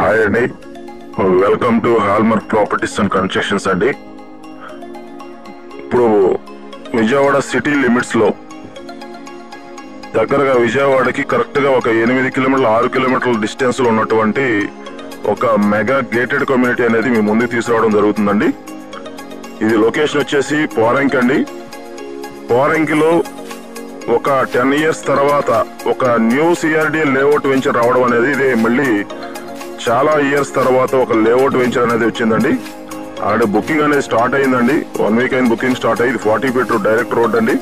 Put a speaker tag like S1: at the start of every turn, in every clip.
S1: Hi అండి, welcome to hallmark properties and constructions అండి. ఇప్పుడు విజయవాడ సిటీ లిమిట్స్ లో దగ్గరగా విజయవాడకి కరెక్ట్ గా ఒక 8 కిలోమీటర్లు 6 కిలోమీటర్ల డిస్టెన్స్ లో ఉన్నటువంటి ఒక మెగా గేటెడ్ కమ్యూనిటీ అనేది మీ ముందుకు తీసుకురావడం జరుగుతుందండి. ఇది లొకేషన్ వచ్చేసి పోరంకి అండి. పోరంకిలో ఒక 10 ఇయర్స్ తర్వాత ఒక న్యూ సిఆర్డి లేఅవుట్ వెంచర్ రావడం అనేది ఇదే మళ్ళీ చాలా ఇయర్స్ తర్వాత ఒక లేఅవుట్ వెంచర్ అనేది వచ్చిందండి. ఆల్రెడీ బుకింగ్ అనేది స్టార్ట్ అయిందండి. 1 వీక్ అయిన బుకింగ్ స్టార్ట్ అయ్యింది. 40 ఫీట్ డైరెక్ట్ రోడ్ అండి.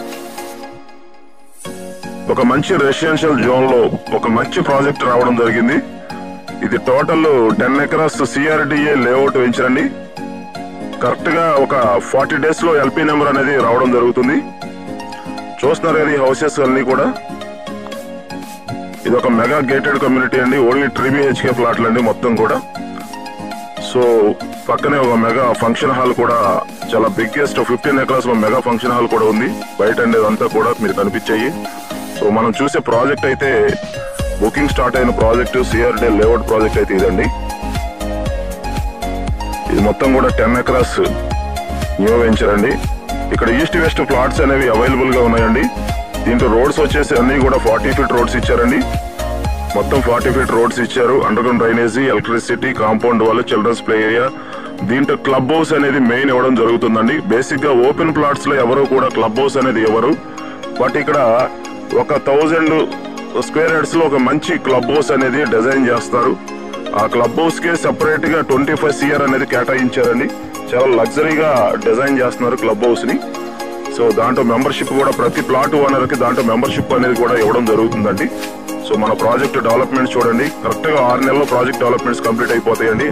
S1: ఒక మంచి రెసిడెన్షియల్ జోన్ లో ఒక మంచి ప్రాజెక్ట్ రావడం జరిగింది. ఇది total 10 acres CRDA layout venture అండి. కరెక్ట్ గా ఒక 40 డేస్ లో ఎల్పీ నెంబర్ అనేది రావడం జరుగుతుంది. చూస్తున్నారు కదా ఈ హౌసెస్ అన్ని కూడా. ఇది ఒక మెగా గేటెడ్ కమ్యూనిటీ అండి. ఓన్లీ 3 BHK ప్లాట్లు అండి మొత్తం కూడా. సో పక్కనే ఒక మెగా ఫంక్షన్ హాల్ కూడా, చాలా బిగ్గెస్ట్ 15 ఎకరాస్ లో మెగా ఫంక్షన్ హాల్ కూడా ఉంది. బయట అండి అంతా కూడా మీరు కనిపించాయి. సో మనం చూసే ప్రాజెక్ట్ అయితే బుకింగ్ స్టార్ట్ అయిన ప్రాజెక్ట్ సిఆర్డి లేఅవుట్ ప్రాజెక్ట్ అయితే ఇదండి. ఇది మొత్తం కూడా 10 ఎకరాస్ న్యూ వెంచర్ అండి. ఇక్కడ ఈస్ట్ వెస్ట్ ప్లాట్స్ అనేవి అవైలబుల్ గా ఉన్నాయండి. దీంట్లో రోడ్స్ వచ్చేసి అన్ని కూడా 40 ఫీట్ రోడ్స్ ఇచ్చారండి. మొత్తం 40 ఫీట్ రోడ్స్ ఇచ్చారు. Under ground drainage, electricity, compound వాళ్ళు, చిల్డ్రన్స్ ప్లే ఏరియా. దీంట్లో క్లబ్ హౌస్ అనేది మెయిన్ ఇవ్వడం జరుగుతుందండి. బేసిక్ గా ఓపెన్ ప్లాట్స్ లో ఎవరు కూడా క్లబ్ హౌస్ అనేది ఇవ్వరు. బట్ ఇక్కడ ఒక 1000 స్క్వేర్ యార్డ్స్ లో ఒక మంచి క్లబ్ హౌస్ అనేది డిజైన్ చేస్తారు. ఆ క్లబ్ హౌస్ కి సెపరేట్ గా 25 CR అనేది కేటాయించారండి. చాలా లగ్జరీగా డిజైన్ చేస్తున్నారు క్లబ్ హౌస్ ని. సో దాంట్లో మెంబర్షిప్ కూడా ప్రతి ప్లాట్ ఓనర్ కి దాంట్లో మెంబర్షిప్ అనేది కూడా ఇవ్వడం జరుగుతుందండి. సో మన ప్రాజెక్ట్ డెవలప్మెంట్స్ చూడండి, కరెక్ట్ గా 6 నెలల్లో ప్రాజెక్ట్ డెవలప్మెంట్స్ కంప్లీట్ అయిపోతాయండి.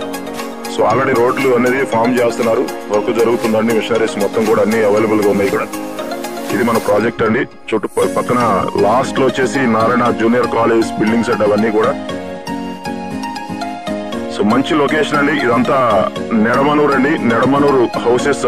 S1: సో ఆల్రెడీ రోడ్లు అనేది ఫామ్ చేస్తున్నారు, వర్క్ జరుగుతుందండి. మిషనరీస్ మొత్తం కూడా అన్ని అవైలబుల్ గా ఉన్నాయి ఇక్కడ. ఇది మన ప్రాజెక్ట్ అండి. చుట్టూ పక్కన లాస్ట్ లో వచ్చేసి Narayana junior college buildings and అవన్నీ కూడా. సో మంచి లొకేషన్ అండి. ఇదంతా నెడమనూరు అండి. నెడమనూరు హౌసెస్